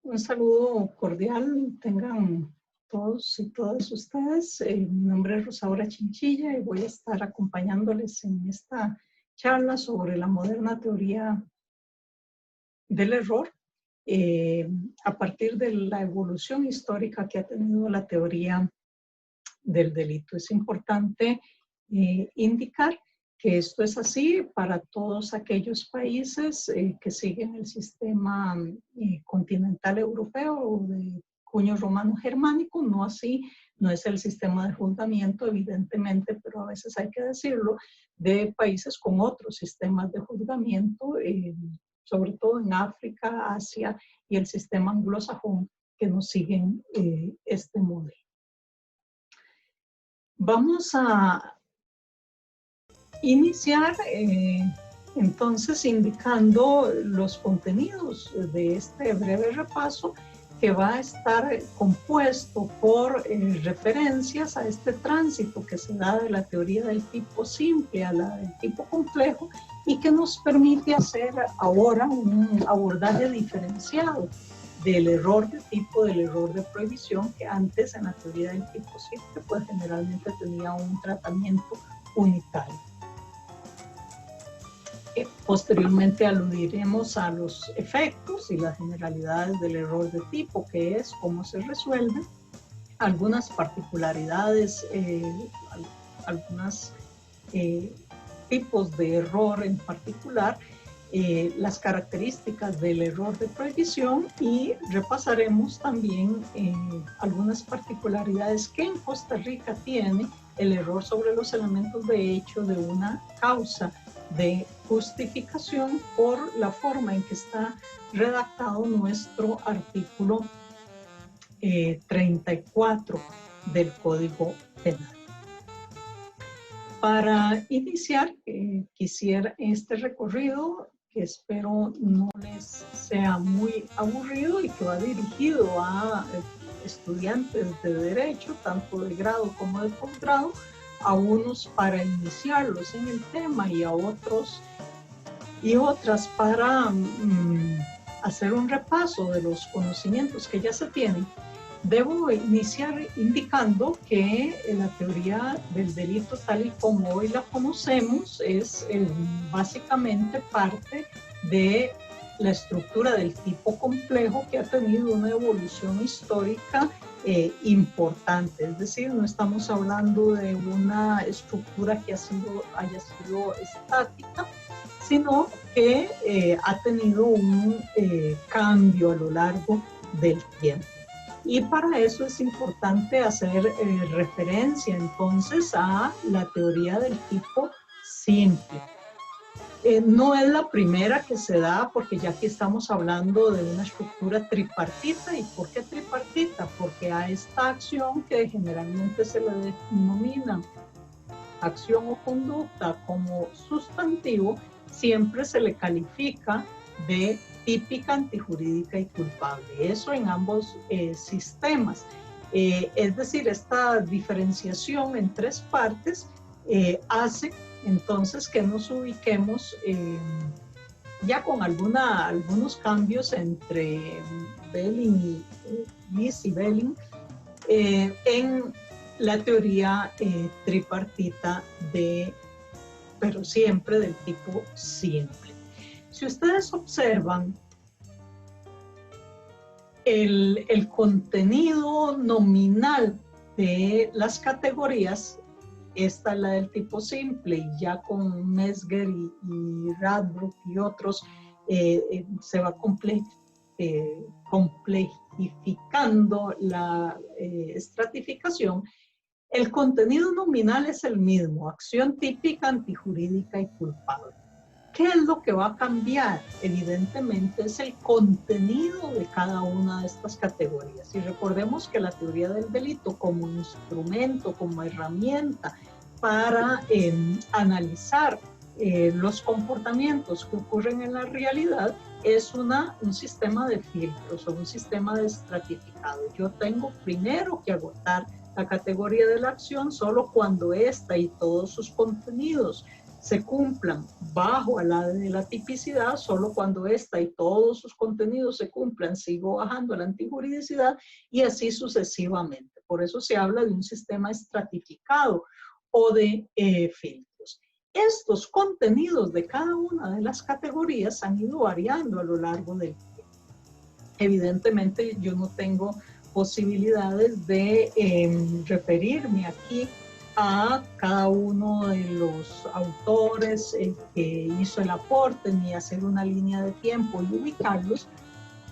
Un saludo cordial tengan todos y todas ustedes. Mi nombre es Rosaura Chinchilla y voy a estar acompañándoles en esta charla sobre la moderna teoría del error a partir de la evolución histórica que ha tenido la teoría del delito. Es importante indicar que esto es así para todos aquellos países que siguen el sistema continental europeo de cuño romano germánico, no así, no es el sistema de juzgamiento, evidentemente, pero a veces hay que decirlo, de países con otros sistemas de juzgamiento, sobre todo en África, Asia y el sistema anglosajón que nos siguen este modelo. Vamos a iniciar entonces indicando los contenidos de este breve repaso que va a estar compuesto por referencias a este tránsito que se da de la teoría del tipo simple a la del tipo complejo y que nos permite hacer ahora un abordaje diferenciado del error de tipo, del error de prohibición, que antes en la teoría del tipo simple pues generalmente tenía un tratamiento unitario. Posteriormente aludiremos a los efectos y las generalidades del error de tipo, que es cómo se resuelve, algunas particularidades, algunos tipos de error en particular, las características del error de prohibición y repasaremos también algunas particularidades que en Costa Rica tiene el error sobre los elementos de hecho de una causa de justificación por la forma en que está redactado nuestro artículo 34 del Código Penal. Para iniciar, quisiera este recorrido, que espero no les sea muy aburrido y que va dirigido a estudiantes de Derecho, tanto de grado como de posgrado, a unos para iniciarlos en el tema y a otros y otras para hacer un repaso de los conocimientos que ya se tienen. Debo iniciar indicando que la teoría del delito tal y como hoy la conocemos es básicamente parte de la estructura del tipo complejo que ha tenido una evolución histórica importante. Es decir, no estamos hablando de una estructura que haya sido estática, sino que ha tenido un cambio a lo largo del tiempo. Y para eso es importante hacer referencia entonces a la teoría del tipo simple. No es la primera que se da porque ya aquí estamos hablando de una estructura tripartita. ¿Y por qué tripartita? Porque a esta acción que generalmente se le denomina acción o conducta como sustantivo, siempre se le califica de típica, antijurídica y culpable. Eso en ambos sistemas. Es decir, esta diferenciación en tres partes hace entonces que nos ubiquemos ya con algunos cambios entre Belling y Lis y Belling en la teoría tripartita pero siempre del tipo simple. Si ustedes observan el contenido nominal de las categorías, esta es la del tipo simple, y ya con Mesger y Radbruch y otros se va complejificando la estratificación. El contenido nominal es el mismo, acción típica, antijurídica y culpable. ¿Qué es lo que va a cambiar? Evidentemente es el contenido de cada una de estas categorías. Y recordemos que la teoría del delito como instrumento, como herramienta para analizar los comportamientos que ocurren en la realidad es un sistema de filtros o un sistema de estratificado. Yo tengo primero que agotar la categoría de la acción solo cuando esta y todos sus contenidos se cumplan bajo la de la tipicidad, solo cuando esta y todos sus contenidos se cumplan, sigo bajando la antijuridicidad y así sucesivamente. Por eso se habla de un sistema estratificado o de filtros. Estos contenidos de cada una de las categorías han ido variando a lo largo del tiempo. Evidentemente yo no tengo posibilidades de referirme aquí a cada uno de los autores que hizo el aporte, ni hacer una línea de tiempo y ubicarlos,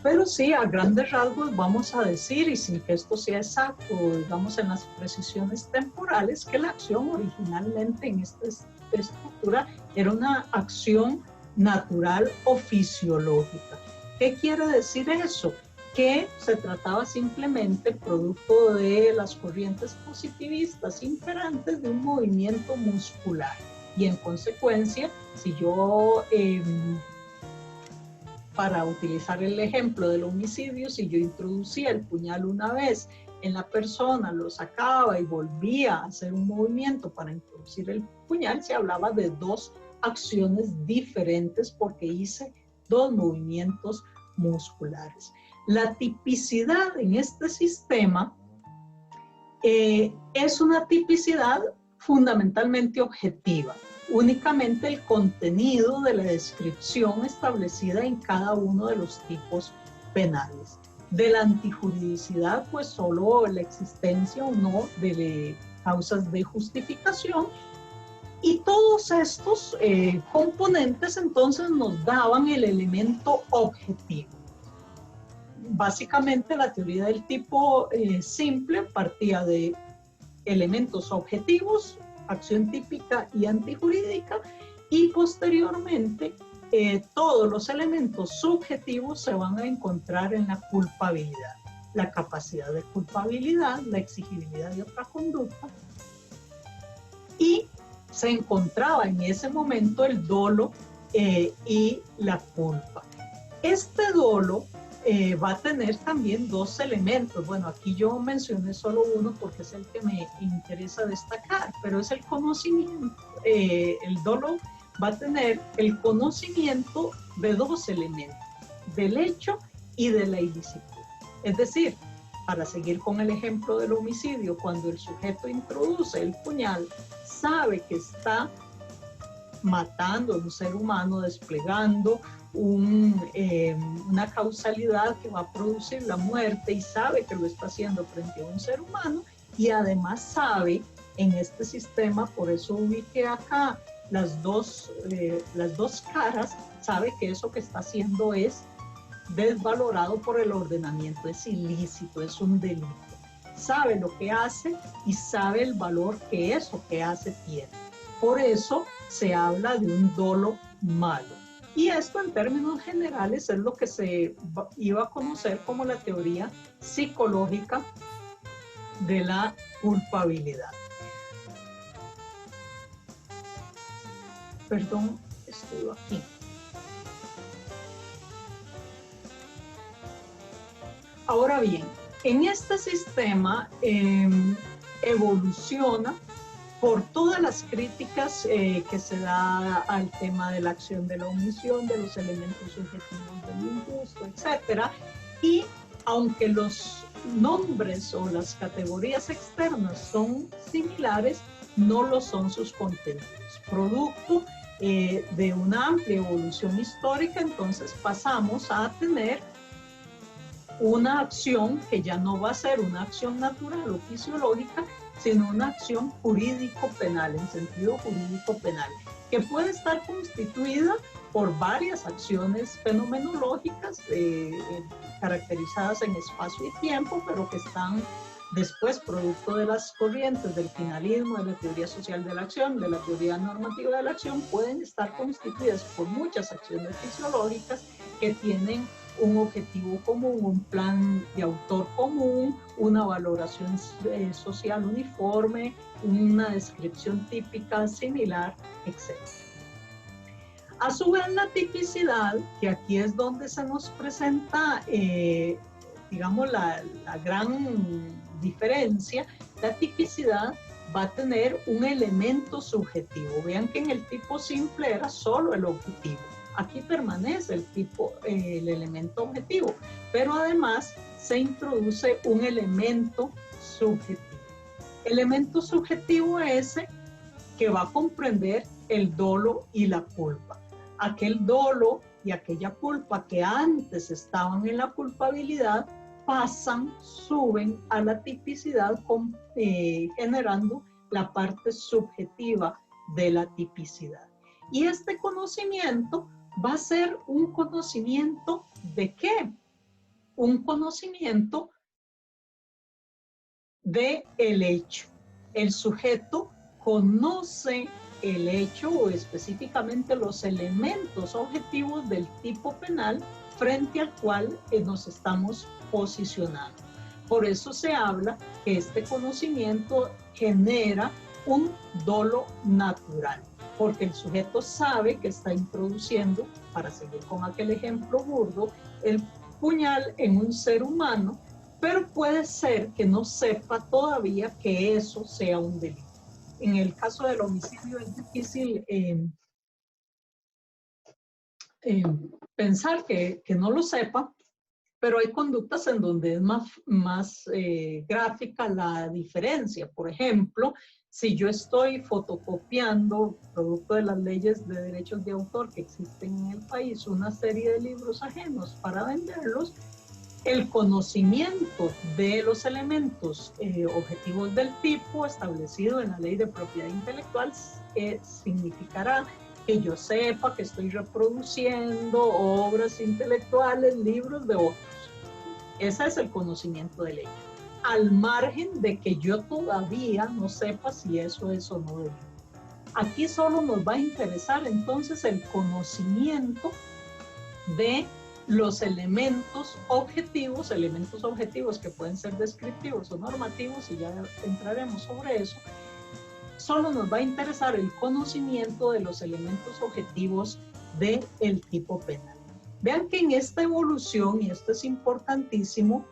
pero sí, a grandes rasgos vamos a decir, y sin que esto sea exacto, digamos en las precisiones temporales, que la acción originalmente en esta estructura era una acción natural o fisiológica. ¿Qué quiere decir eso? Que se trataba simplemente, producto de las corrientes positivistas imperantes, de un movimiento muscular. Y en consecuencia, si yo, para utilizar el ejemplo del homicidio, si yo introducía el puñal una vez en la persona, lo sacaba y volvía a hacer un movimiento para introducir el puñal, se hablaba de dos acciones diferentes porque hice dos movimientos musculares. La tipicidad en este sistema es una tipicidad fundamentalmente objetiva, únicamente el contenido de la descripción establecida en cada uno de los tipos penales. De la antijuridicidad, pues solo la existencia o no de causas de justificación, y todos estos componentes entonces nos daban el elemento objetivo. Básicamente la teoría del tipo simple partía de elementos objetivos, acción típica y antijurídica, y posteriormente todos los elementos subjetivos se van a encontrar en la culpabilidad, la capacidad de culpabilidad, la exigibilidad de otra conducta, y se encontraba en ese momento el dolo y la culpa. Este dolo va a tener también dos elementos. Bueno, aquí yo mencioné solo uno porque es el que me interesa destacar, pero es el conocimiento. El dolo va a tener el conocimiento de dos elementos, del hecho y de la ilicitud. Es decir, para seguir con el ejemplo del homicidio, cuando el sujeto introduce el puñal, sabe que está matando a un ser humano, desplegando una causalidad que va a producir la muerte, y sabe que lo está haciendo frente a un ser humano, y además sabe en este sistema, por eso ubiqué acá las dos caras, sabe que eso que está haciendo es desvalorado por el ordenamiento, es ilícito, es un delito. Sabe lo que hace y sabe el valor que eso que hace tiene. Por eso se habla de un dolo malo. Y esto en términos generales es lo que se iba a conocer como la teoría psicológica de la culpabilidad. Perdón, estoy aquí. Ahora bien, en este sistema evoluciona por todas las críticas que se da al tema de la acción de la omisión, de los elementos subjetivos del injusto, etc. Y aunque los nombres o las categorías externas son similares, no lo son sus contenidos. Producto de una amplia evolución histórica, entonces pasamos a tener una acción que ya no va a ser una acción natural o fisiológica, sino una acción jurídico-penal, en sentido jurídico-penal, que puede estar constituida por varias acciones fenomenológicas caracterizadas en espacio y tiempo, pero que están después, producto de las corrientes del finalismo, de la teoría social de la acción, de la teoría normativa de la acción, pueden estar constituidas por muchas acciones fisiológicas que tienen un objetivo común, un plan de autor común, una valoración social uniforme, una descripción típica similar, etc. A su vez, la tipicidad, que aquí es donde se nos presenta, digamos, la gran diferencia, la tipicidad va a tener un elemento subjetivo. Vean que en el tipo simple era solo el objetivo. Aquí permanece el elemento objetivo, pero además se introduce un elemento subjetivo. Elemento subjetivo ese que va a comprender el dolo y la culpa. Aquel dolo y aquella culpa que antes estaban en la culpabilidad pasan, suben a la tipicidad generando la parte subjetiva de la tipicidad. Y este conocimiento va a ser un conocimiento ¿de qué? Un conocimiento de el hecho. El sujeto conoce el hecho o específicamente los elementos objetivos del tipo penal frente al cual nos estamos posicionando. Por eso se habla que este conocimiento genera un dolo natural, porque el sujeto sabe que está introduciendo, para seguir con aquel ejemplo burdo, el puñal en un ser humano, pero puede ser que no sepa todavía que eso sea un delito. En el caso del homicidio es difícil pensar que no lo sepa, pero hay conductas en donde es más gráfica la diferencia. Por ejemplo, si yo estoy fotocopiando, producto de las leyes de derechos de autor que existen en el país, una serie de libros ajenos para venderlos, el conocimiento de los elementos objetivos del tipo establecido en la ley de propiedad intelectual significará que yo sepa que estoy reproduciendo obras intelectuales, libros de otros. Ese es el conocimiento de ley. Al margen de que yo todavía no sepa si eso es o no delito. Aquí solo nos va a interesar entonces el conocimiento de los elementos objetivos que pueden ser descriptivos o normativos, y ya entraremos sobre eso. Solo nos va a interesar el conocimiento de los elementos objetivos del tipo penal. Vean que en esta evolución, y esto es importantísimo,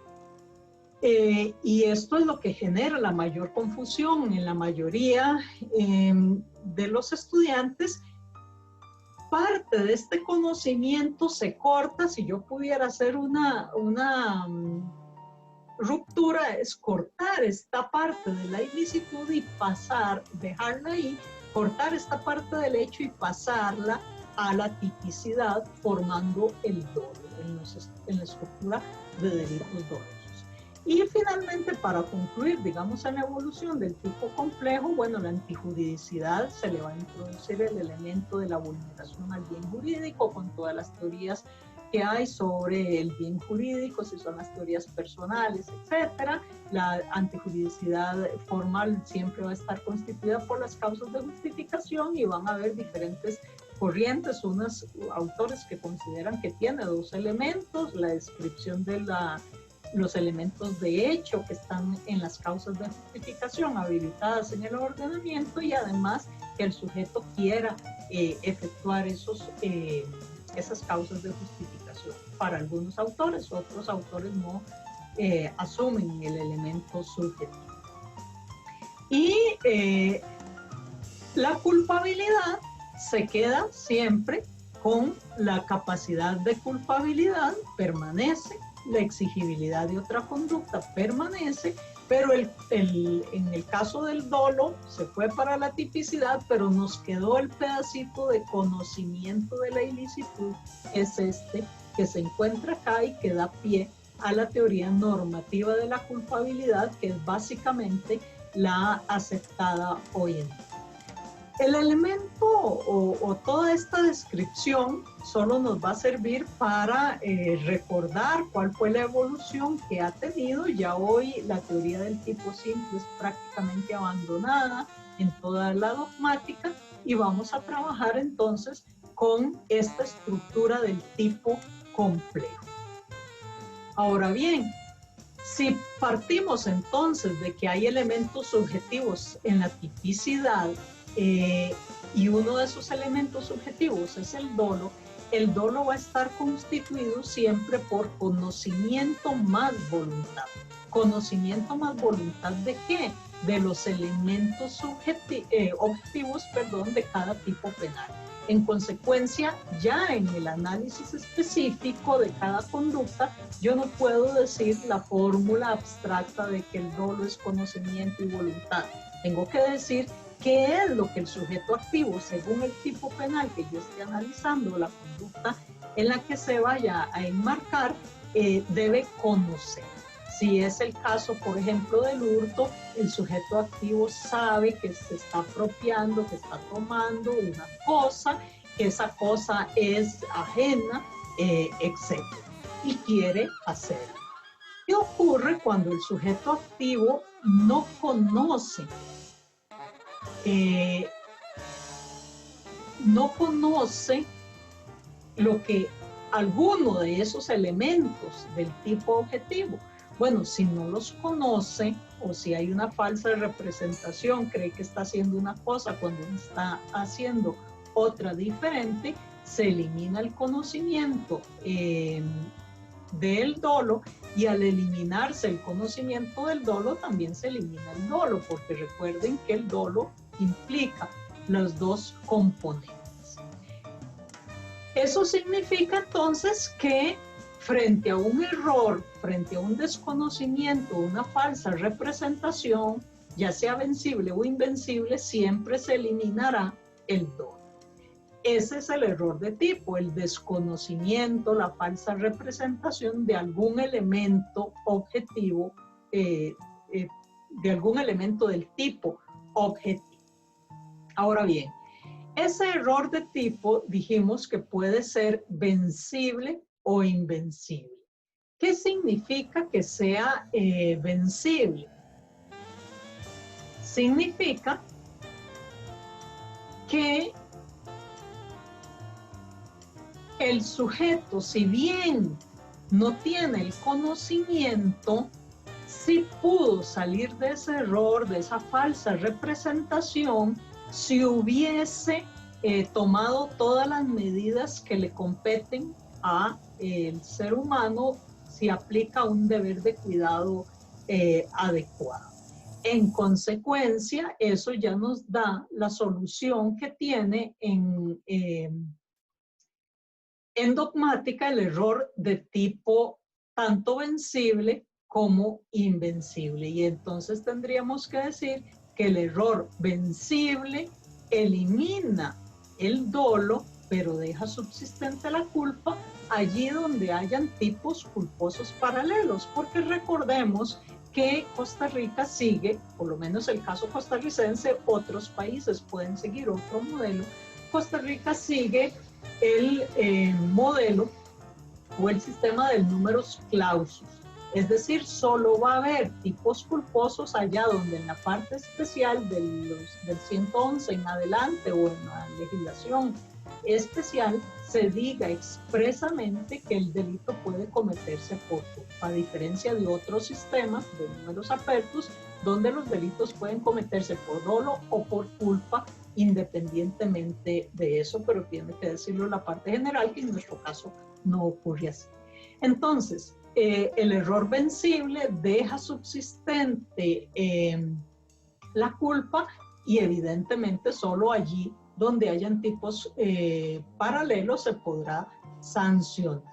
y esto es lo que genera la mayor confusión en la mayoría de los estudiantes, parte de este conocimiento se corta. Si yo pudiera hacer una ruptura, es cortar esta parte de la ilicitud y dejarla ahí, cortar esta parte del hecho y pasarla a la tipicidad, formando el dolo en la estructura de delitos dolosos. Y finalmente, para concluir, digamos, en la evolución del tipo complejo, bueno, la antijuridicidad se le va a introducir el elemento de la vulneración al bien jurídico con todas las teorías que hay sobre el bien jurídico, si son las teorías personales, etcétera. La antijuridicidad formal siempre va a estar constituida por las causas de justificación y van a haber diferentes corrientes, unos autores que consideran que tiene dos elementos: la descripción de los elementos de hecho que están en las causas de justificación habilitadas en el ordenamiento, y además que el sujeto quiera efectuar esas causas de justificación. Para algunos autores, otros autores no asumen el elemento subjetivo. Y la culpabilidad se queda siempre con la capacidad de culpabilidad, permanece. La exigibilidad de otra conducta permanece, pero en el caso del dolo se fue para la tipicidad, pero nos quedó el pedacito de conocimiento de la ilicitud, es este que se encuentra acá y que da pie a la teoría normativa de la culpabilidad, que es básicamente la aceptada hoy en día. El elemento o toda esta descripción solo nos va a servir para recordar cuál fue la evolución que ha tenido. Ya hoy la teoría del tipo simple es prácticamente abandonada en toda la dogmática, y vamos a trabajar entonces con esta estructura del tipo complejo. Ahora bien, si partimos entonces de que hay elementos subjetivos en la tipicidad, y uno de esos elementos subjetivos es el dolo va a estar constituido siempre por conocimiento más voluntad. ¿Conocimiento más voluntad de qué? de los elementos objetivos, de cada tipo penal. En consecuencia, ya en el análisis específico de cada conducta, yo no puedo decir la fórmula abstracta de que el dolo es conocimiento y voluntad. Tengo que decir qué es lo que el sujeto activo, según el tipo penal que yo esté analizando, la conducta en la que se vaya a enmarcar, debe conocer. Si es el caso, por ejemplo, del hurto, el sujeto activo sabe que se está apropiando, que está tomando una cosa, que esa cosa es ajena, etc. Y quiere hacerlo. ¿Qué ocurre cuando el sujeto activo no conoce? No conoce lo que alguno de esos elementos del tipo objetivo. Bueno, si no los conoce o si hay una falsa representación, cree que está haciendo una cosa cuando está haciendo otra diferente, se elimina el conocimiento del dolo, y al eliminarse el conocimiento del dolo también se elimina el dolo, porque recuerden que el dolo implica los dos componentes. Eso significa entonces que frente a un error, frente a un desconocimiento, una falsa representación, ya sea vencible o invencible, siempre se eliminará el dolo. Ese es el error de tipo, el desconocimiento, la falsa representación de algún elemento objetivo, de algún elemento del tipo objetivo. Ahora bien, ese error de tipo dijimos que puede ser vencible o invencible. ¿Qué significa que sea vencible? Significa que el sujeto, si bien no tiene el conocimiento, sí pudo salir de ese error, de esa falsa representación, si hubiese tomado todas las medidas que le competen al ser humano, si aplica un deber de cuidado adecuado. En consecuencia, eso ya nos da la solución que tiene en dogmática el error de tipo tanto vencible como invencible. Y entonces tendríamos que decir que el error vencible elimina el dolo, pero deja subsistente la culpa allí donde hayan tipos culposos paralelos, porque recordemos que Costa Rica sigue, por lo menos el caso costarricense, otros países pueden seguir otro modelo. Costa Rica sigue el modelo o el sistema del numerus clausus, es decir, solo va a haber tipos culposos allá donde en la parte especial del 111 en adelante o en la legislación especial se diga expresamente que el delito puede cometerse por culpa, a diferencia de otros sistemas de números apertus donde los delitos pueden cometerse por dolo o por culpa independientemente de eso, pero tiene que decirlo la parte general, que en nuestro caso no ocurre así. Entonces, el error vencible deja subsistente la culpa, y evidentemente solo allí donde hayan tipos paralelos se podrá sancionar.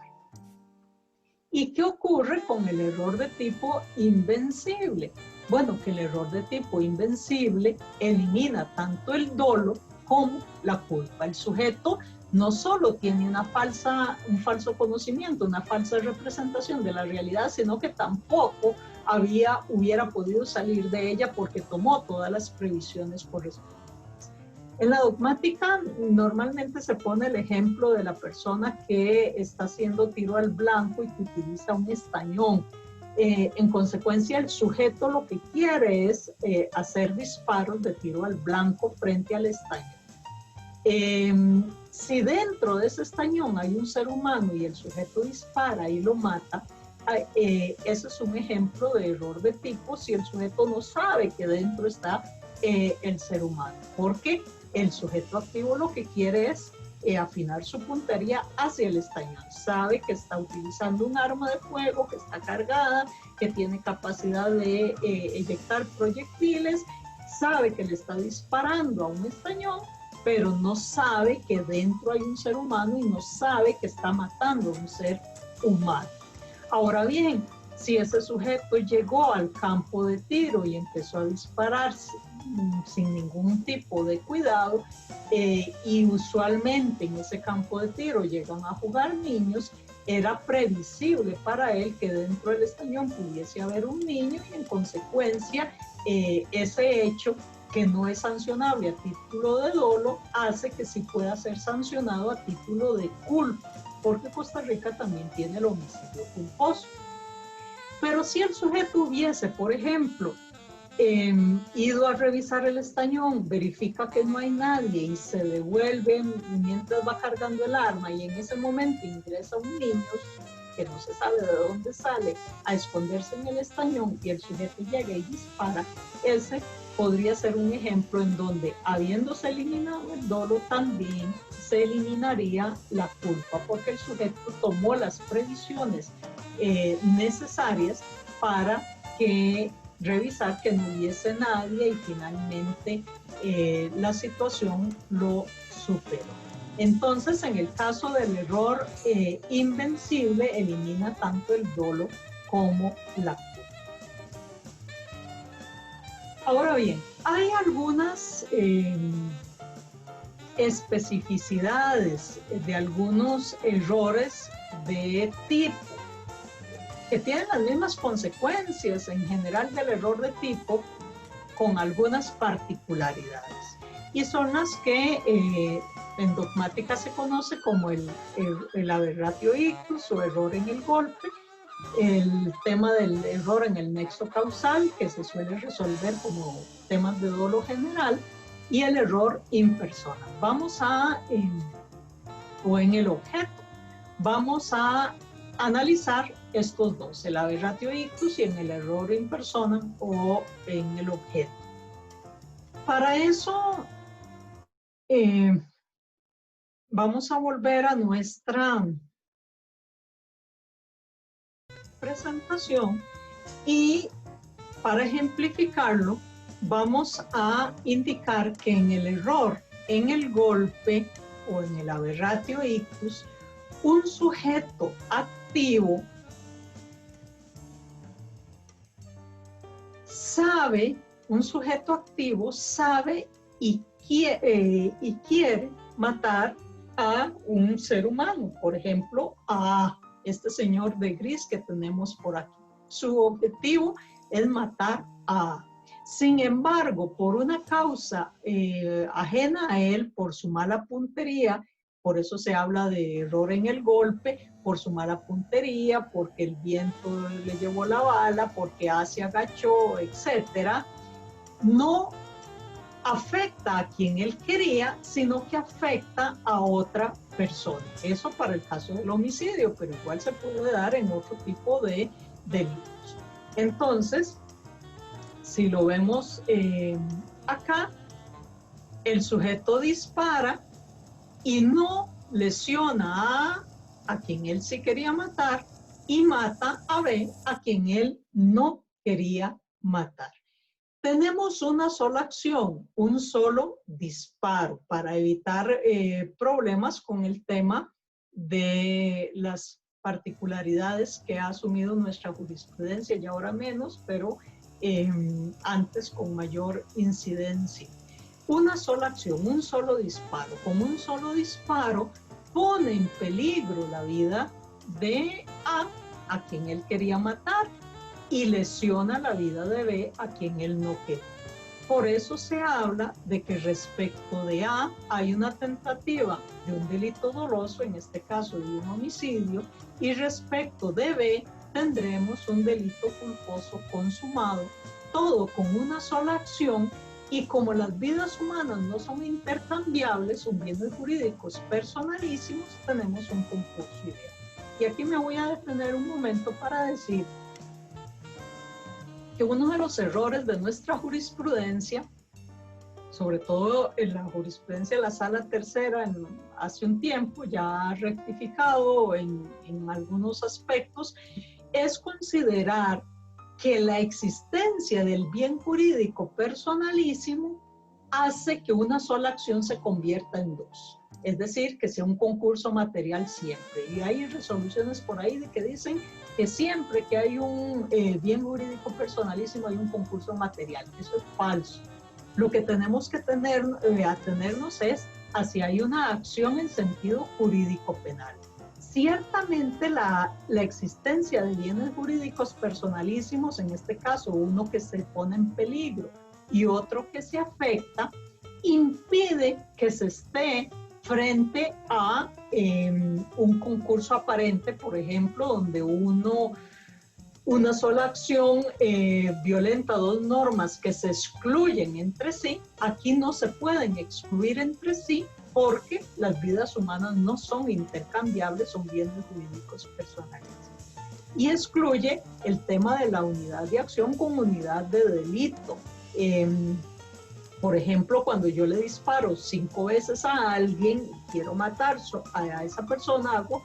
¿Y qué ocurre con el error de tipo invencible? Bueno, que el error de tipo invencible elimina tanto el dolo como la culpa. El sujeto no solo tiene un falso conocimiento, una falsa representación de la realidad, sino que tampoco hubiera podido salir de ella porque tomó todas las previsiones correspondientes. En la dogmática normalmente se pone el ejemplo de la persona que está haciendo tiro al blanco y que utiliza un estañón. En consecuencia, el sujeto lo que quiere es hacer disparos de tiro al blanco frente al estañón. Si dentro de ese estañón hay un ser humano y el sujeto dispara y lo mata, ese es un ejemplo de error de tipo si el sujeto no sabe que dentro está el ser humano. Porque el sujeto activo lo que quiere es afinar su puntería hacia el estañón. Sabe que está utilizando un arma de fuego, que está cargada, que tiene capacidad de eyectar proyectiles, sabe que le está disparando a un estañón, pero no sabe que dentro hay un ser humano y no sabe que está matando a un ser humano. Ahora bien, si ese sujeto llegó al campo de tiro y empezó a dispararse sin ningún tipo de cuidado, y usualmente en ese campo de tiro llegan a jugar niños, era previsible para él que dentro del estañón pudiese haber un niño y en consecuencia ese hecho, que no es sancionable a título de dolo, hace que sí pueda ser sancionado a título de culpa, porque Costa Rica también tiene el homicidio culposo. Pero si el sujeto hubiese, por ejemplo, ido a revisar el estañón, verifica que no hay nadie y se devuelve mientras va cargando el arma, y en ese momento ingresa un niño que no se sabe de dónde sale a esconderse en el estañón y el sujeto llega y dispara, ese podría ser un ejemplo en donde, habiéndose eliminado el dolo, también se eliminaría la culpa, porque el sujeto tomó las previsiones necesarias para revisar que no hubiese nadie y finalmente la situación lo superó. Entonces, en el caso del error invencible, elimina tanto el dolo como la culpa. Ahora bien, hay algunas especificidades de algunos errores de tipo que tienen las mismas consecuencias en general del error de tipo, con algunas particularidades. Y son las que en dogmática se conoce como el aberratio ictus o error en el golpe, el tema del error en el nexo causal, que se suele resolver como temas de dolo general, y el error in persona. O en el objeto. Vamos a analizar estos dos, el aberratio ictus y en el error in persona o en el objeto. Para eso vamos a volver a nuestra presentación y para ejemplificarlo vamos a indicar que en el error en el golpe o en el aberratio ictus, un sujeto activo sabe y quiere matar a un ser humano, por ejemplo, a este señor de gris que tenemos por aquí. Su objetivo es matar a. Sin embargo, por una causa ajena a él, por su mala puntería, por eso se habla de error en el golpe, por su mala puntería, porque el viento le llevó la bala, porque se agachó, etc., no afecta a quien él quería, sino que afecta a otra persona. Eso para el caso del homicidio, pero igual se puede dar en otro tipo de delitos. Entonces, si lo vemos acá, el sujeto dispara y no lesiona a quien él sí quería matar y mata a B, a quien él no quería matar. Tenemos una sola acción, un solo disparo, para evitar problemas con el tema de las particularidades que ha asumido nuestra jurisprudencia, y ahora menos, pero antes con mayor incidencia. Una sola acción, un solo disparo. Con un solo disparo pone en peligro la vida de a quien él quería matar, y lesiona la vida de B, a quien él no quería. Por eso se habla de que respecto de A hay una tentativa de un delito doloso, en este caso de un homicidio, y respecto de B tendremos un delito culposo consumado, todo con una sola acción. Y como las vidas humanas no son intercambiables, son bienes jurídicos personalísimos, tenemos un concurso ideal. Y aquí me voy a detener un momento para decir que uno de los errores de nuestra jurisprudencia sobre todo en la jurisprudencia de la Sala Tercera, hace un tiempo ya ha rectificado en algunos aspectos, es considerar que la existencia del bien jurídico personalísimo hace que una sola acción se convierta en dos. Es decir, que sea un concurso material siempre. Y hay resoluciones por ahí de que dicen que siempre que hay un bien jurídico personalísimo hay un concurso material. Eso es falso. Lo que tenemos que atenernos es a si hay una acción en sentido jurídico penal. Ciertamente la existencia de bienes jurídicos personalísimos, en este caso uno que se pone en peligro y otro que se afecta, impide que se esté frente a un concurso aparente, por ejemplo, donde una sola acción violenta dos normas que se excluyen entre sí. Aquí no se pueden excluir entre sí porque las vidas humanas no son intercambiables, son bienes jurídicos personales. Y excluye el tema de la unidad de acción con unidad de delito. Por ejemplo, cuando yo le disparo 5 veces a alguien y quiero matar a esa persona, hago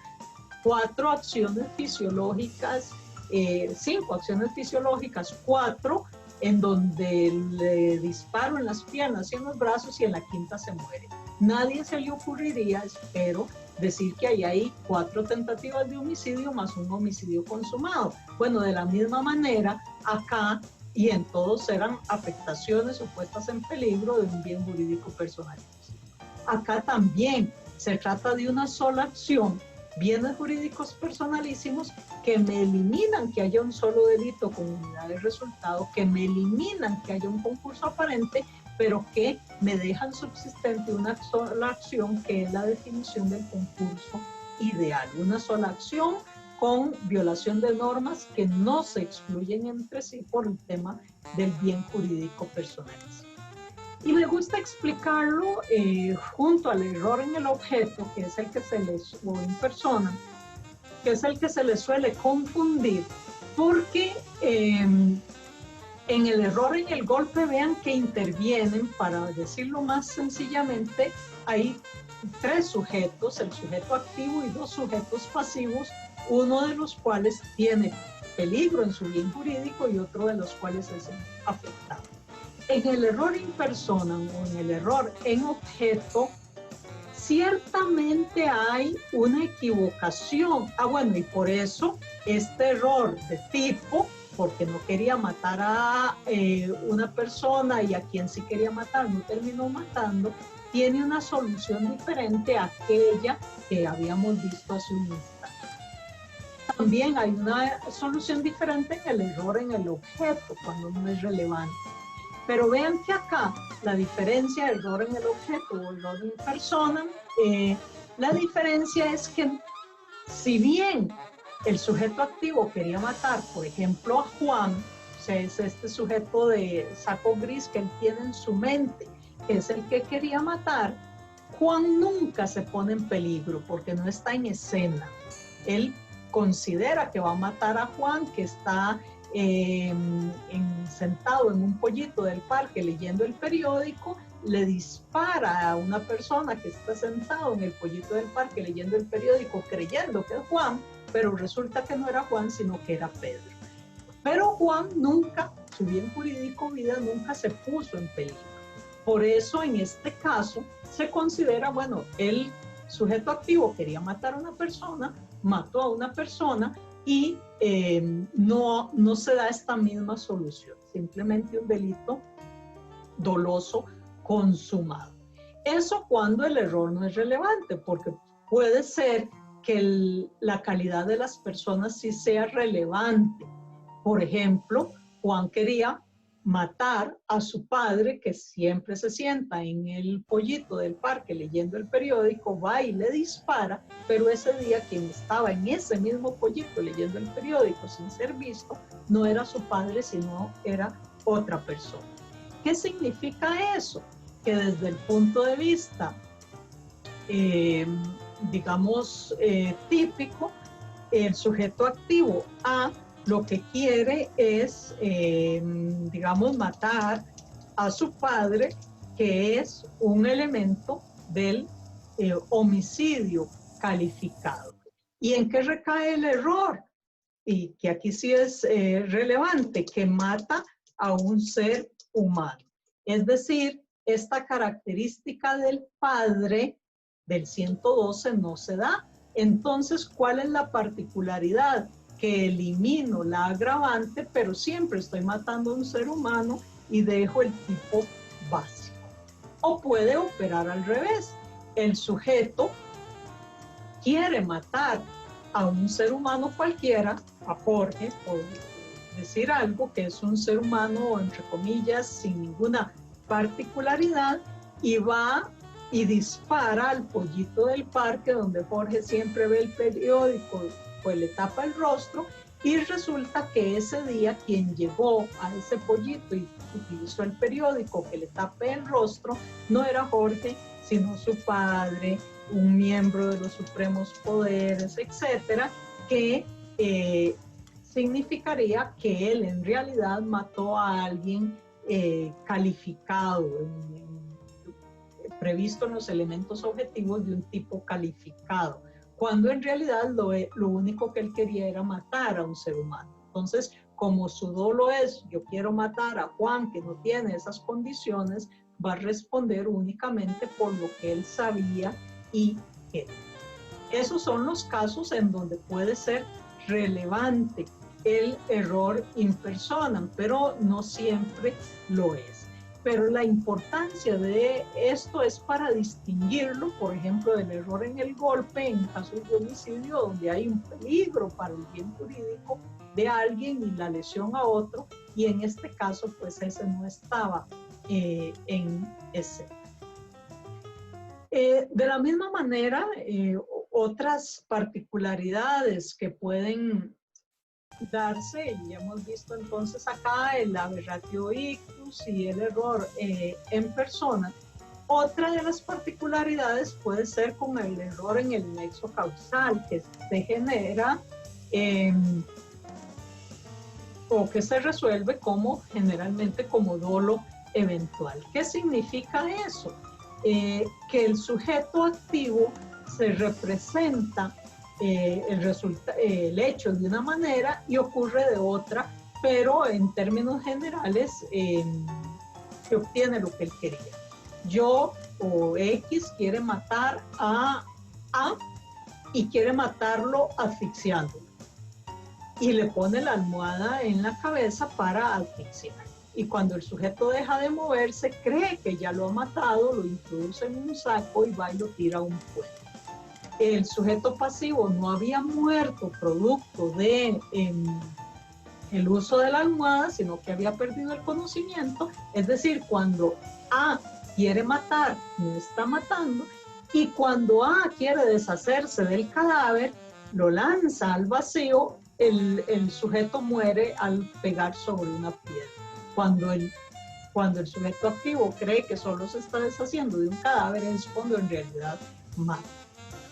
4 acciones fisiológicas, 5 acciones fisiológicas, 4 en donde le disparo en las piernas y en los brazos y en la quinta se muere. Nadie se le ocurriría, espero, decir que hay 4 tentativas de homicidio más un homicidio consumado. Bueno, de la misma manera, acá y en todos eran afectaciones o puestas en peligro de un bien jurídico personalísimo. Acá también se trata de una sola acción, bienes jurídicos personalísimos que me eliminan que haya un solo delito con unidad de resultado, que me eliminan que haya un concurso aparente, pero que me dejan subsistente una sola acción que es la definición del concurso ideal. Una sola acción con violación de normas que no se excluyen entre sí por el tema del bien jurídico personalísimo. Y me gusta explicarlo junto al error en el objeto, que es el que se les, o en persona, que es el que se les suele confundir, porque en el error en el golpe, vean que intervienen, para decirlo más sencillamente, hay 3 sujetos, el sujeto activo y 2 sujetos pasivos, uno de los cuales tiene peligro en su bien jurídico y otro de los cuales es afectado. En el error en persona o en el error en objeto, ciertamente hay una equivocación. Bueno, y por eso este error de tipo, porque no quería matar a una persona y a quien sí quería matar no terminó matando, tiene una solución diferente a aquella que habíamos visto hace un instante. También hay una solución diferente en el error en el objeto, cuando no es relevante. Pero vean que acá la diferencia de error en el objeto o error en persona, la diferencia es que si bien el sujeto activo quería matar, por ejemplo, a Juan, o sea, es este sujeto de saco gris que él tiene en su mente, que es el que quería matar, Juan nunca se pone en peligro porque no está en escena. Él considera que va a matar a Juan, que está sentado en un pollito del parque leyendo el periódico, le dispara a una persona que está sentado en el pollito del parque leyendo el periódico creyendo que es Juan, pero resulta que no era Juan, sino que era Pedro. Pero Juan nunca, su bien jurídico vida nunca se puso en peligro. Por eso en este caso se considera, bueno, el sujeto activo quería matar a una persona, mató a una persona y no se da esta misma solución, simplemente un delito doloso consumado. Eso cuando el error no es relevante, porque puede ser que la calidad de las personas sí sea relevante. Por ejemplo, Juan quería matar a su padre, que siempre se sienta en el pollito del parque leyendo el periódico, va y le dispara, pero ese día quien estaba en ese mismo pollito leyendo el periódico sin ser visto no era su padre, sino era otra persona. ¿Qué significa eso? Que desde el punto de vista, digamos, típico, el sujeto activo A lo que quiere es, digamos, matar a su padre que es un elemento del homicidio calificado. ¿Y en qué recae el error? Y que aquí sí es relevante, que mata a un ser humano. Es decir, esta característica del padre del 112 no se da. Entonces, ¿cuál es la particularidad? Que elimino la agravante, pero siempre estoy matando a un ser humano y dejo el tipo básico. O puede operar al revés. El sujeto quiere matar a un ser humano cualquiera, a Jorge, por decir algo, que es un ser humano, entre comillas, sin ninguna particularidad, y va y dispara al pollito del parque, donde Jorge siempre ve el periódico, pues le tapa el rostro, y resulta que ese día quien llegó a ese pollito y utilizó el periódico que le tape el rostro, no era Jorge, sino su padre, un miembro de los supremos poderes, etcétera, que significaría que él en realidad mató a alguien calificado, previsto en los elementos objetivos de un tipo calificado, cuando en realidad lo único que él quería era matar a un ser humano. Entonces, como su dolo es, yo quiero matar a Juan que no tiene esas condiciones, va a responder únicamente por lo que él sabía y quería. Esos son los casos en donde puede ser relevante el error in personam, pero no siempre lo es. Pero la importancia de esto es para distinguirlo, por ejemplo, del error en el golpe, en casos de homicidio, donde hay un peligro para el bien jurídico de alguien y la lesión a otro, y en este caso, pues ese no estaba en ese. De la misma manera, otras particularidades que pueden darse, y hemos visto entonces acá el aberratio ictus y el error en persona. Otra de las particularidades puede ser con el error en el nexo causal, que se genera o que se resuelve generalmente como dolo eventual. ¿Qué significa eso? Que el sujeto activo se representa el hecho de una manera y ocurre de otra, pero en términos generales se obtiene lo que él quería. Yo o X quiere matar a A y quiere matarlo asfixiándolo. Y le pone la almohada en la cabeza para asfixiar. Y cuando el sujeto deja de moverse, cree que ya lo ha matado, lo introduce en un saco y va y lo tira a un puente. El sujeto pasivo no había muerto producto de el uso de la almohada, sino que había perdido el conocimiento. Es decir, cuando A quiere matar, no está matando, y cuando A quiere deshacerse del cadáver, lo lanza al vacío, el sujeto muere al pegar sobre una piedra. Cuando el sujeto activo cree que solo se está deshaciendo de un cadáver, es cuando en realidad mata.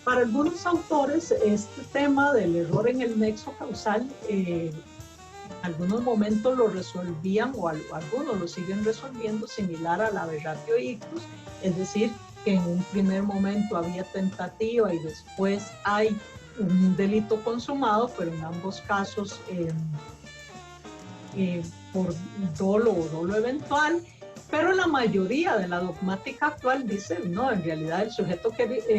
Para algunos autores, este tema del error en el nexo causal, en algunos momentos lo resolvían, o algunos lo siguen resolviendo similar a la aberratio ictus, es decir, que en un primer momento había tentativa y después hay un delito consumado, pero en ambos casos por dolo o dolo eventual. Pero la mayoría de la dogmática actual dice, no, en realidad el sujeto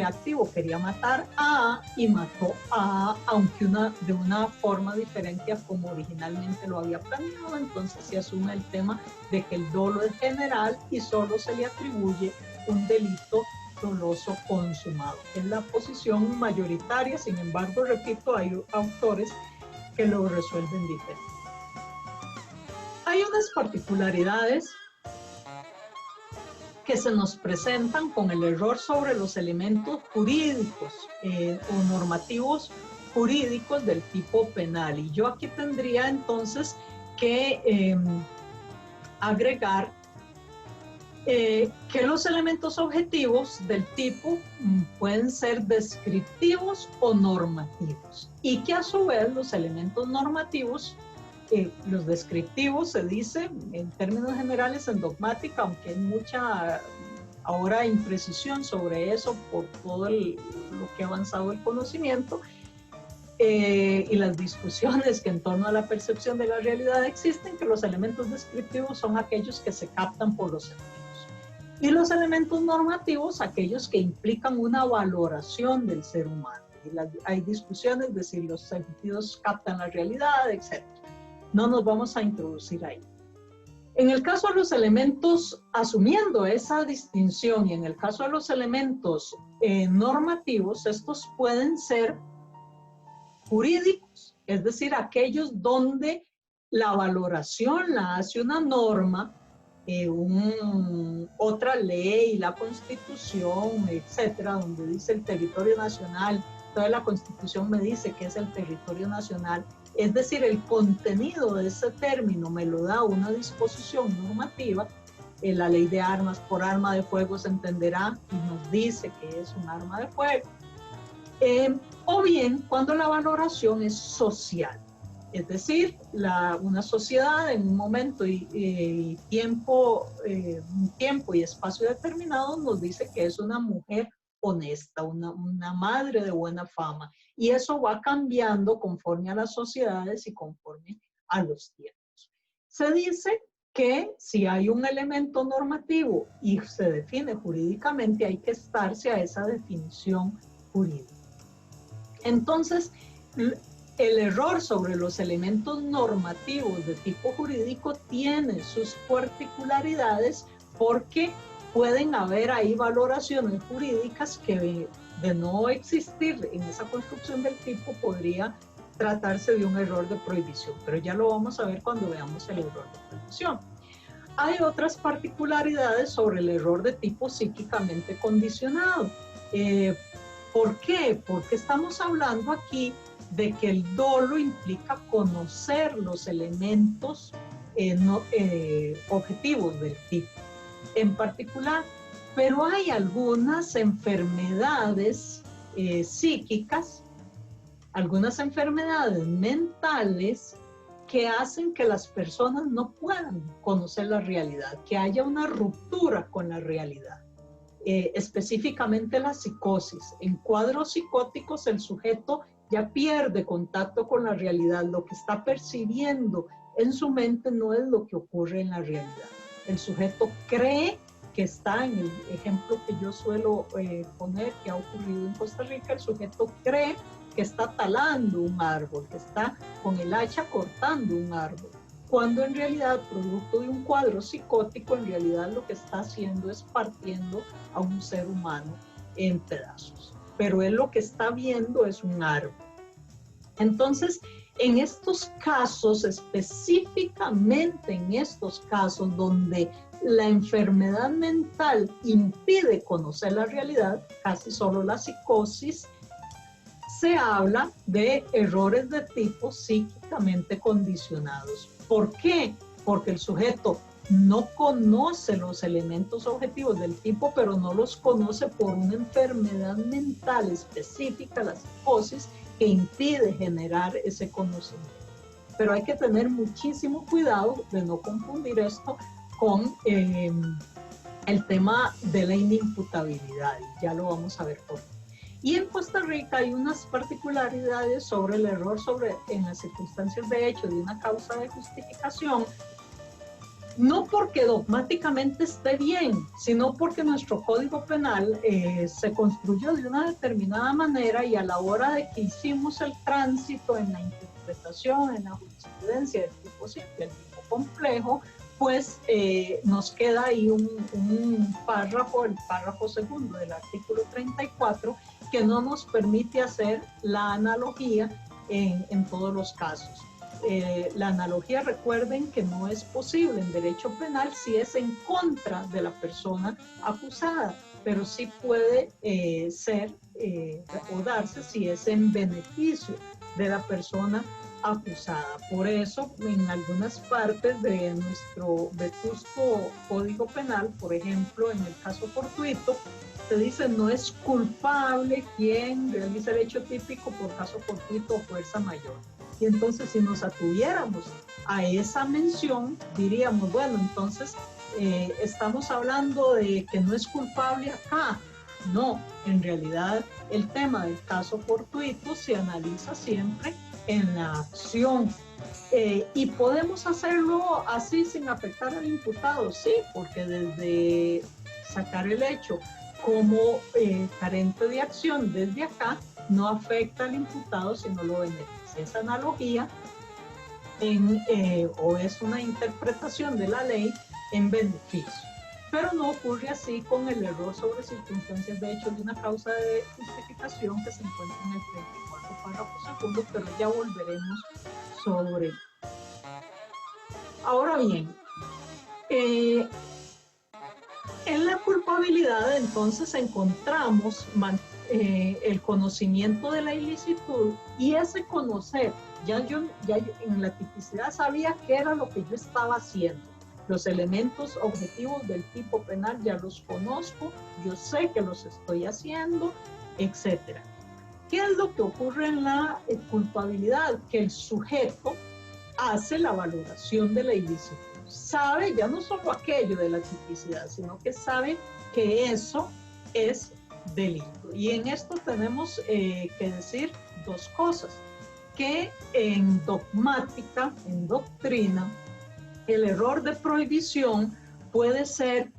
activo quería matar a A y mató a A, aunque de una forma diferente a como originalmente lo había planeado. Entonces se asume el tema de que el dolo es general y solo se le atribuye un delito doloso consumado. Es la posición mayoritaria, sin embargo, repito, hay autores que lo resuelven diferente. Hay unas particularidades que se nos presentan con el error sobre los elementos jurídicos o normativos jurídicos del tipo penal. Y yo aquí tendría entonces que agregar que los elementos objetivos del tipo pueden ser descriptivos o normativos, y que a su vez los elementos normativos, los descriptivos se dice en términos generales en dogmática, aunque hay ahora hay imprecisión sobre eso por todo lo que ha avanzado el conocimiento y las discusiones que en torno a la percepción de la realidad existen, que los elementos descriptivos son aquellos que se captan por los sentidos. Y los elementos normativos, aquellos que implican una valoración del ser humano. Y hay discusiones de si los sentidos captan la realidad, etc. No nos vamos a introducir ahí. En el caso de los elementos, asumiendo esa distinción, y en el caso de los elementos normativos, estos pueden ser jurídicos, es decir, aquellos donde la valoración la hace una norma, otra ley, la Constitución, etcétera, donde dice el territorio nacional. Toda la Constitución me dice que es el territorio nacional, es decir, el contenido de ese término me lo da una disposición normativa. La ley de armas, por arma de fuego se entenderá y nos dice que es un arma de fuego. O bien cuando la valoración es social, es decir, una sociedad en un momento y tiempo y espacio determinado nos dice que es una mujer honesta, una madre de buena fama, y eso va cambiando conforme a las sociedades y conforme a los tiempos. Se dice que si hay un elemento normativo y se define jurídicamente, hay que estarse a esa definición jurídica. Entonces, el error sobre los elementos normativos de tipo jurídico tiene sus particularidades porque pueden haber ahí valoraciones jurídicas que de no existir en esa construcción del tipo podría tratarse de un error de prohibición, pero ya lo vamos a ver cuando veamos el error de prohibición. Hay otras particularidades sobre el error de tipo psíquicamente condicionado. ¿Por qué? Porque estamos hablando aquí de que el dolo implica conocer los elementos objetivos del tipo en particular, pero hay algunas enfermedades psíquicas, algunas enfermedades mentales que hacen que las personas no puedan conocer la realidad, que haya una ruptura con la realidad. Específicamente la psicosis. En cuadros psicóticos el sujeto ya pierde contacto con la realidad, lo que está percibiendo en su mente no es lo que ocurre en la realidad. El sujeto cree que está, en el ejemplo que yo suelo poner, que ha ocurrido en Costa Rica, el sujeto cree que está talando un árbol, que está con el hacha cortando un árbol, cuando en realidad, producto de un cuadro psicótico, en realidad lo que está haciendo es partiendo a un ser humano en pedazos. Pero él lo que está viendo es un árbol. Entonces, en estos casos, específicamente en estos casos donde la enfermedad mental impide conocer la realidad, casi solo la psicosis, se habla de errores de tipo psíquicamente condicionados. ¿Por qué? Porque el sujeto no conoce los elementos objetivos del tipo, pero no los conoce por una enfermedad mental específica, la psicosis, que impide generar ese conocimiento. Pero hay que tener muchísimo cuidado de no confundir esto con el tema de la inimputabilidad. Ya lo vamos a ver por qué. Y en Costa Rica hay unas particularidades sobre el error en las circunstancias de hecho de una causa de justificación, no porque dogmáticamente esté bien, sino porque nuestro Código Penal se construyó de una determinada manera y a la hora de que hicimos el tránsito en la interpretación, en la jurisprudencia del tipo simple, el tipo complejo, pues nos queda ahí un párrafo, el párrafo segundo del artículo 34, que no nos permite hacer la analogía en todos los casos. La analogía, recuerden que no es posible en derecho penal si es en contra de la persona acusada, pero sí puede ser o darse si es en beneficio de la persona acusada. Por eso, en algunas partes de nuestro vetusto Código Penal, por ejemplo, en el caso fortuito, se dice no es culpable quien realiza el hecho típico por caso fortuito o fuerza mayor. Y entonces, si nos atuviéramos a esa mención, diríamos, bueno, entonces estamos hablando de que no es culpable acá. No, en realidad el tema del caso fortuito se analiza siempre en la acción. Y podemos hacerlo así sin afectar al imputado, sí, porque desde sacar el hecho como carente de acción desde acá no afecta al imputado si no lo beneficia. Esa analogía o es una interpretación de la ley en beneficio. Pero no ocurre así con el error sobre circunstancias de hecho de una causa de justificación que se encuentra en el 34 párrafo segundo, pero ya volveremos sobre. Ahora bien, en la culpabilidad entonces encontramos el conocimiento de la ilicitud, y ese conocer, ya yo en la tipicidad sabía qué era lo que yo estaba haciendo. Los elementos objetivos del tipo penal ya los conozco, yo sé que los estoy haciendo, etc. ¿Qué es lo que ocurre en la culpabilidad? Que el sujeto hace la valoración de la ilicitud. Sabe ya no solo aquello de la tipicidad, sino que sabe que eso es delito. Y en esto tenemos que decir dos cosas. Que en dogmática, en doctrina, el error de prohibición puede ser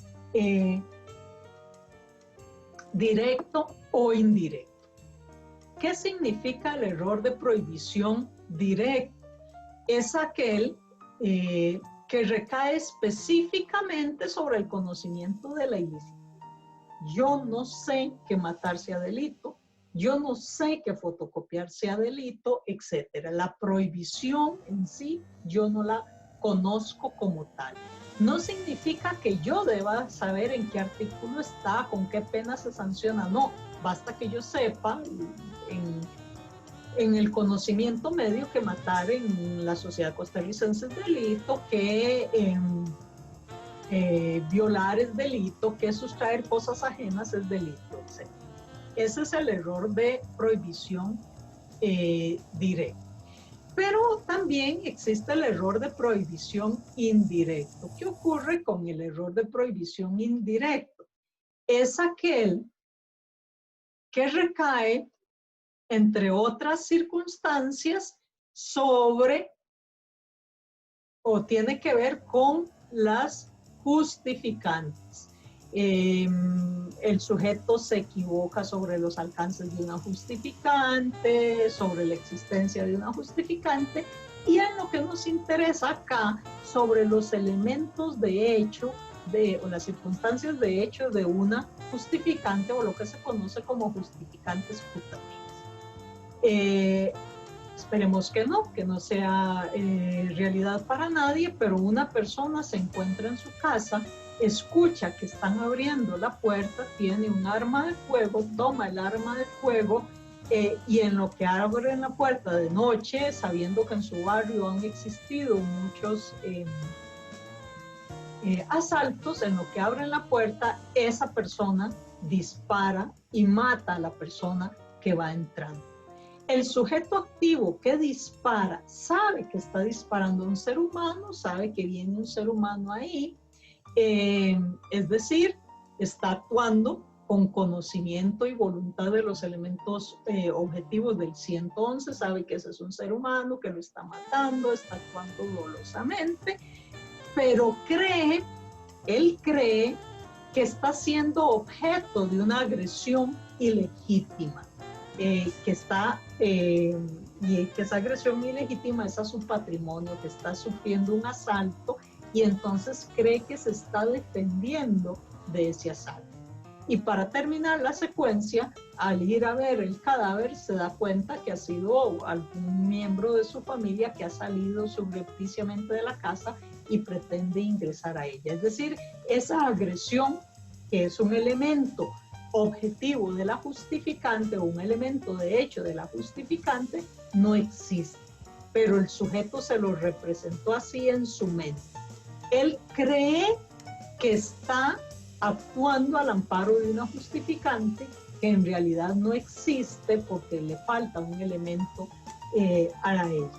directo o indirecto. ¿Qué significa el error de prohibición directo? Es aquel que recae específicamente sobre el conocimiento de la ilicitud. Yo no sé que matar sea delito, yo no sé que fotocopiar sea delito, etc. La prohibición en sí, yo no la conozco como tal. No significa que yo deba saber en qué artículo está, con qué pena se sanciona, no. Basta que yo sepa en el conocimiento medio que matar en la sociedad costarricense es delito, que violar es delito, que sustraer cosas ajenas es delito, etc. Ese es el error de prohibición directa. Pero también existe el error de prohibición indirecto. ¿Qué ocurre con el error de prohibición indirecto? Es aquel que recae, entre otras circunstancias, sobre o tiene que ver con las justificantes. El sujeto se equivoca sobre los alcances de una justificante, sobre la existencia de una justificante, y en lo que nos interesa acá, sobre los elementos de hecho o las circunstancias de hecho de una justificante, o lo que se conoce como justificantes putativas. Esperemos que no sea realidad para nadie, pero una persona se encuentra en su casa, escucha que están abriendo la puerta, tiene un arma de fuego, toma el arma de fuego, y en lo que abren la puerta de noche, sabiendo que en su barrio han existido muchos asaltos, en lo que abren la puerta, esa persona dispara y mata a la persona que va entrando. El sujeto activo que dispara sabe que está disparando a un ser humano, sabe que viene un ser humano ahí, es decir, está actuando con conocimiento y voluntad de los elementos objetivos del 111, sabe que ese es un ser humano, que lo está matando, está actuando dolosamente, pero él cree que está siendo objeto de una agresión ilegítima. Que está y que esa agresión ilegítima es a su patrimonio, que está sufriendo un asalto, y entonces cree que se está defendiendo de ese asalto. Y para terminar la secuencia, al ir a ver el cadáver, se da cuenta que ha sido algún miembro de su familia que ha salido subrepticiamente de la casa y pretende ingresar a ella. Es decir, esa agresión, que es un elemento objetivo de la justificante o un elemento de hecho de la justificante, no existe, pero el sujeto se lo representó así en su mente. Él cree que está actuando al amparo de una justificante que en realidad no existe porque le falta un elemento a ella.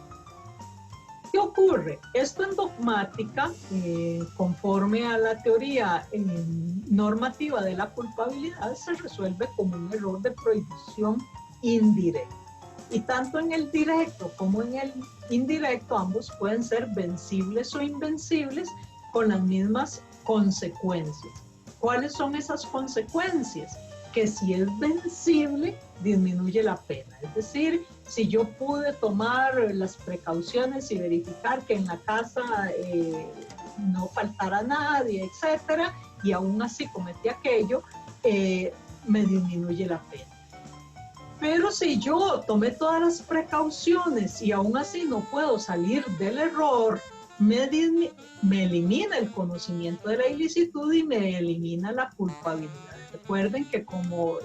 ¿Qué ocurre? Esto en dogmática, conforme a la teoría normativa de la culpabilidad, se resuelve como un error de prohibición indirecto. Y tanto en el directo como en el indirecto, ambos pueden ser vencibles o invencibles con las mismas consecuencias. ¿Cuáles son esas consecuencias? Que si es vencible, disminuye la pena. Es decir, si yo pude tomar las precauciones y verificar que en la casa no faltara nadie, etcétera, y aún así cometí aquello, me disminuye la pena. Pero si yo tomé todas las precauciones y aún así no puedo salir del error, me elimina el conocimiento de la ilicitud y me elimina la culpabilidad. Recuerden que como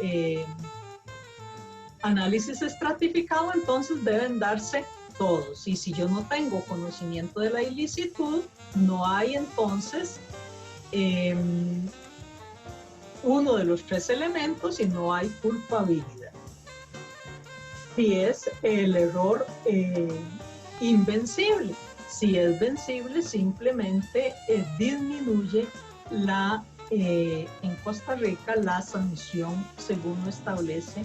análisis estratificado, entonces deben darse todos. Y si yo no tengo conocimiento de la ilicitud, no hay entonces uno de los tres elementos y no hay culpabilidad. Si es el error invencible. Si es vencible, simplemente disminuye en Costa Rica la sanción según lo establece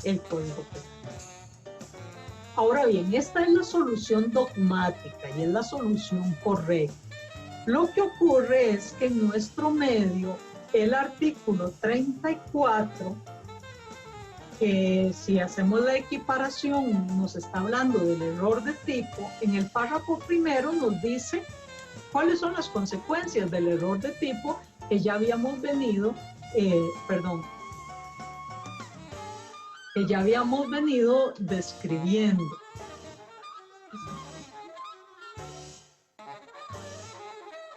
el Código Penal. Ahora bien, esta es la solución dogmática y es la solución correcta. Lo que ocurre es que en nuestro medio el artículo 34, si hacemos la equiparación, nos está hablando del error de tipo. En el párrafo primero nos dice cuáles son las consecuencias del error de tipo que ya habíamos venido describiendo.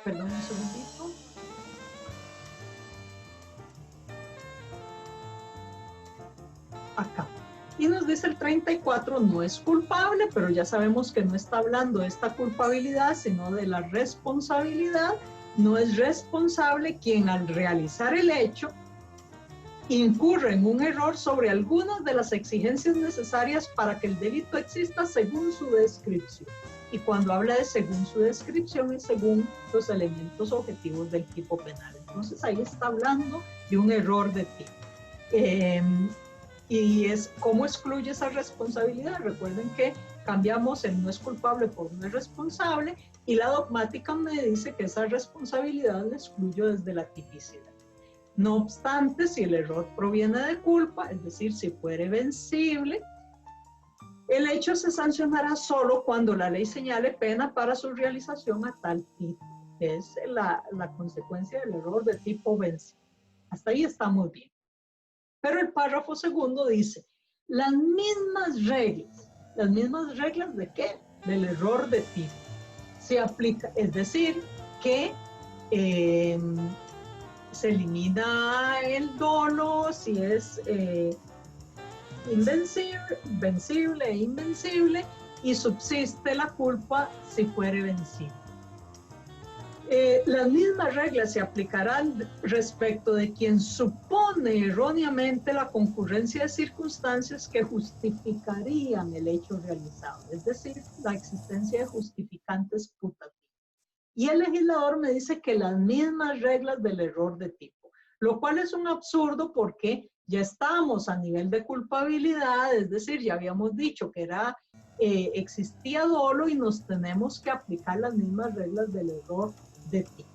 Perdón un segundito. Acá. Y nos dice el 34, no es culpable, pero ya sabemos que no está hablando de esta culpabilidad, sino de la responsabilidad. No es responsable quien al realizar el hecho incurre en un error sobre algunas de las exigencias necesarias para que el delito exista según su descripción. Y cuando habla de según su descripción es según los elementos objetivos del tipo penal. Entonces ahí está hablando de un error de tipo. Y es cómo excluye esa responsabilidad. Recuerden que cambiamos el no es culpable por no es responsable y la dogmática me dice que esa responsabilidad la excluyo desde la tipicidad. No obstante, si el error proviene de culpa, es decir, si fuere vencible, el hecho se sancionará solo cuando la ley señale pena para su realización a tal tipo, que es la consecuencia del error de tipo vencible. Hasta ahí estamos bien. Pero el párrafo segundo dice, las mismas reglas ¿de qué? Del error de tipo. Se aplica, es decir, que se elimina el dolo si es vencible e invencible y subsiste la culpa si fuere vencible. Las mismas reglas se aplicarán respecto de quien supone erróneamente la concurrencia de circunstancias que justificarían el hecho realizado, es decir, la existencia de justificantes putativos. Y el legislador me dice que las mismas reglas del error de tipo, lo cual es un absurdo porque ya estamos a nivel de culpabilidad, es decir, ya habíamos dicho que existía dolo y nos tenemos que aplicar las mismas reglas del error de tipo.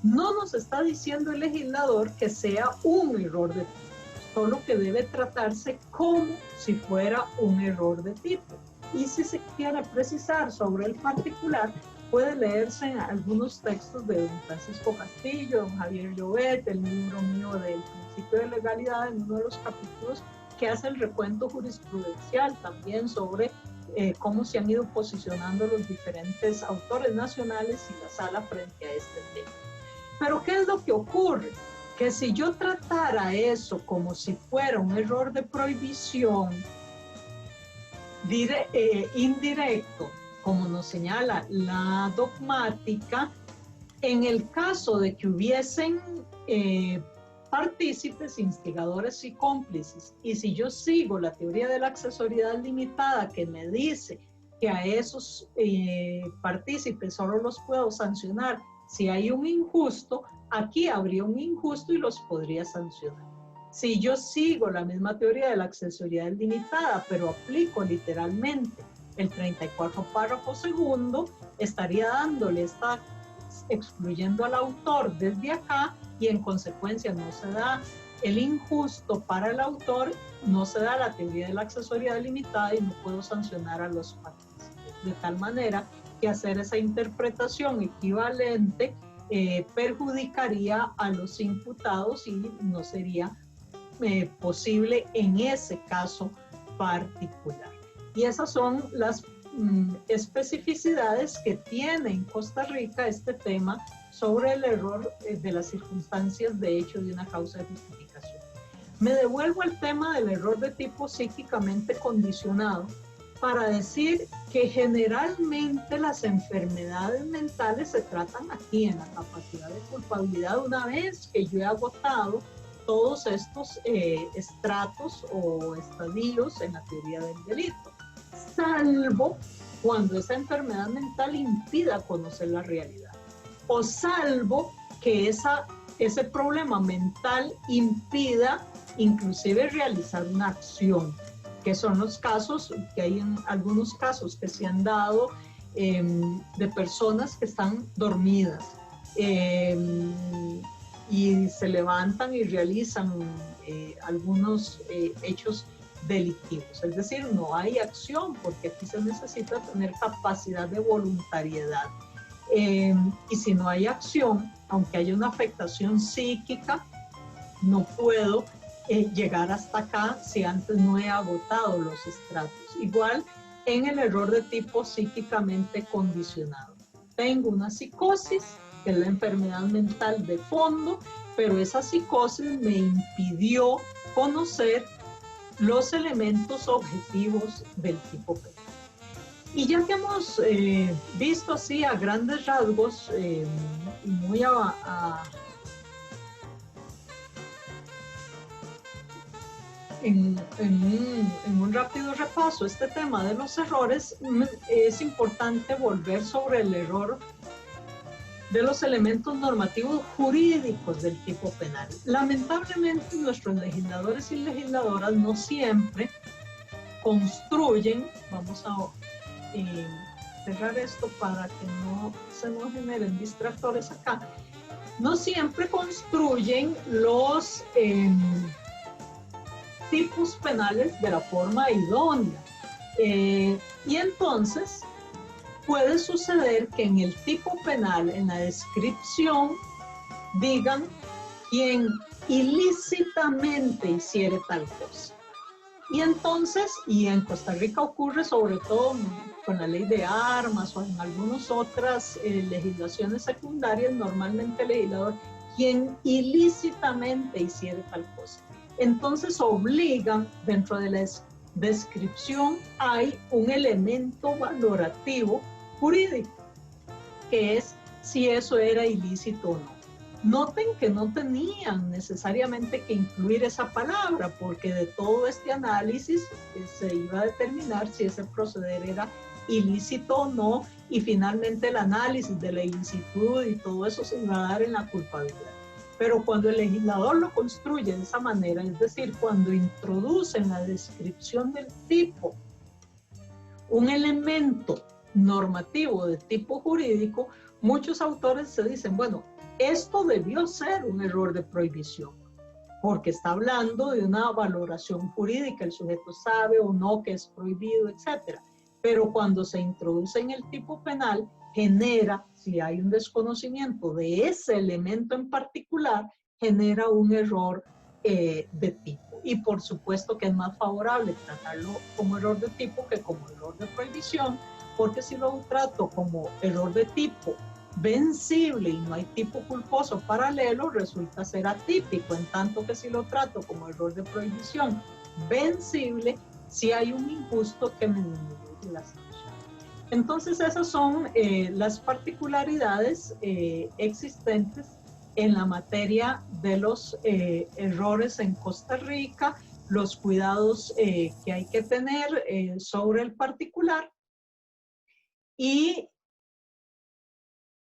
No nos está diciendo el legislador que sea un error de tipo, solo que debe tratarse como si fuera un error de tipo. Y si se quiere precisar sobre el particular, puede leerse en algunos textos de don Francisco Castillo, don Javier Llobet, el libro mío del principio de legalidad, en uno de los capítulos que hace el recuento jurisprudencial también sobre cómo se han ido posicionando los diferentes autores nacionales y la sala frente a este tema. Pero ¿qué es lo que ocurre? Que si yo tratara eso como si fuera un error de prohibición indirecto, como nos señala la dogmática, en el caso de que hubiesen partícipes, instigadores y cómplices, y si yo sigo la teoría de la accesoriedad limitada que me dice que a esos partícipes solo los puedo sancionar si hay un injusto, aquí habría un injusto y los podría sancionar. Si yo sigo la misma teoría de la accesoriedad limitada, pero aplico literalmente el 34 párrafo segundo, estaría dándole, está excluyendo al autor desde acá y en consecuencia no se da el injusto para el autor, no se da la teoría de la accesoriedad limitada y no puedo sancionar a los partícipes. De tal manera que hacer esa interpretación equivalente perjudicaría a los imputados y no sería posible en ese caso particular. Y esas son las especificidades que tiene en Costa Rica este tema sobre el error de las circunstancias de hecho de una causa de justificación. Me devuelvo al tema del error de tipo psíquicamente condicionado para decir que generalmente las enfermedades mentales se tratan aquí en la capacidad de culpabilidad una vez que yo he agotado todos estos estratos o estadios en la teoría del delito, salvo cuando esa enfermedad mental impida conocer la realidad, o salvo que ese problema mental impida inclusive realizar una acción, que son los casos, que hay en algunos casos que se han dado de personas que están dormidas y se levantan y realizan algunos hechos delictivos. Es decir, no hay acción porque aquí se necesita tener capacidad de voluntariedad. Y si no hay acción, aunque haya una afectación psíquica, no puedo llegar hasta acá si antes no he agotado los estratos. Igual en el error de tipo psíquicamente condicionado. Tengo una psicosis, que es la enfermedad mental de fondo, pero esa psicosis me impidió conocer los elementos objetivos del tipo penal. Y ya que hemos visto así a grandes rasgos, muy en un rápido repaso este tema de los errores, es importante volver sobre el error de los elementos normativos jurídicos del tipo penal. Lamentablemente nuestros legisladores y legisladoras no siempre construyen, vamos a cerrar esto para que no se nos generen distractores acá, no siempre construyen los tipos penales de la forma idónea. Y entonces puede suceder que en el tipo penal, en la descripción, digan quien ilícitamente hiciere tal cosa. Y entonces, y en Costa Rica ocurre sobre todo con la ley de armas o en algunas otras legislaciones secundarias, normalmente el legislador, quien ilícitamente hiciere tal cosa. Entonces obligan, dentro de la descripción hay un elemento valorativo jurídico, que es si eso era ilícito o no. Noten que no tenían necesariamente que incluir esa palabra, porque de todo este análisis se iba a determinar si ese proceder era ilícito o no, y finalmente el análisis de la ilicitud y todo eso se iba a dar en la culpabilidad. Pero cuando el legislador lo construye de esa manera, es decir, cuando introduce en la descripción del tipo un elemento normativo de tipo jurídico, muchos autores se dicen, bueno, esto debió ser un error de prohibición, porque está hablando de una valoración jurídica, el sujeto sabe o no que es prohibido, etc. Pero cuando se introduce en el tipo penal, genera, si hay un desconocimiento de ese elemento en particular, genera un error de tipo. Y por supuesto que es más favorable tratarlo como error de tipo que como error de prohibición, porque si lo trato como error de tipo vencible y no hay tipo culposo paralelo, resulta ser atípico, en tanto que si lo trato como error de prohibición vencible, si hay un injusto que me disminuye la sanción. Entonces esas son las particularidades existentes en la materia de los errores en Costa Rica, los cuidados que hay que tener sobre el particular y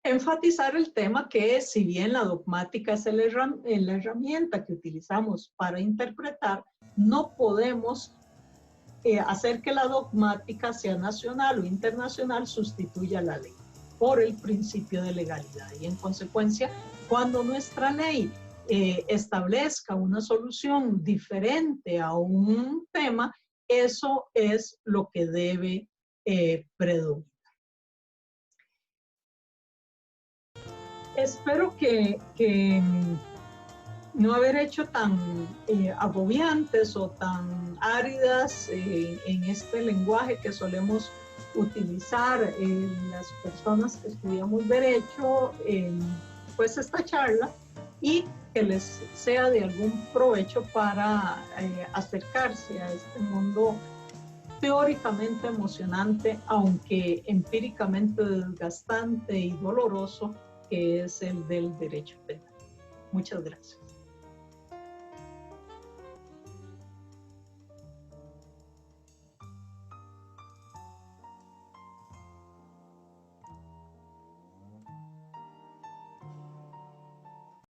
enfatizar el tema que si bien la dogmática es la herramienta que utilizamos para interpretar, no podemos hacer que la dogmática, sea nacional o internacional, sustituya la ley por el principio de legalidad. Y en consecuencia, cuando nuestra ley establezca una solución diferente a un tema, eso es lo que debe predominar. Espero que no haber hecho tan agobiantes o tan áridas en este lenguaje que solemos utilizar las personas que estudiamos Derecho, pues esta charla, y que les sea de algún provecho para acercarse a este mundo teóricamente emocionante, aunque empíricamente desgastante y doloroso, que es el del derecho penal. Muchas gracias.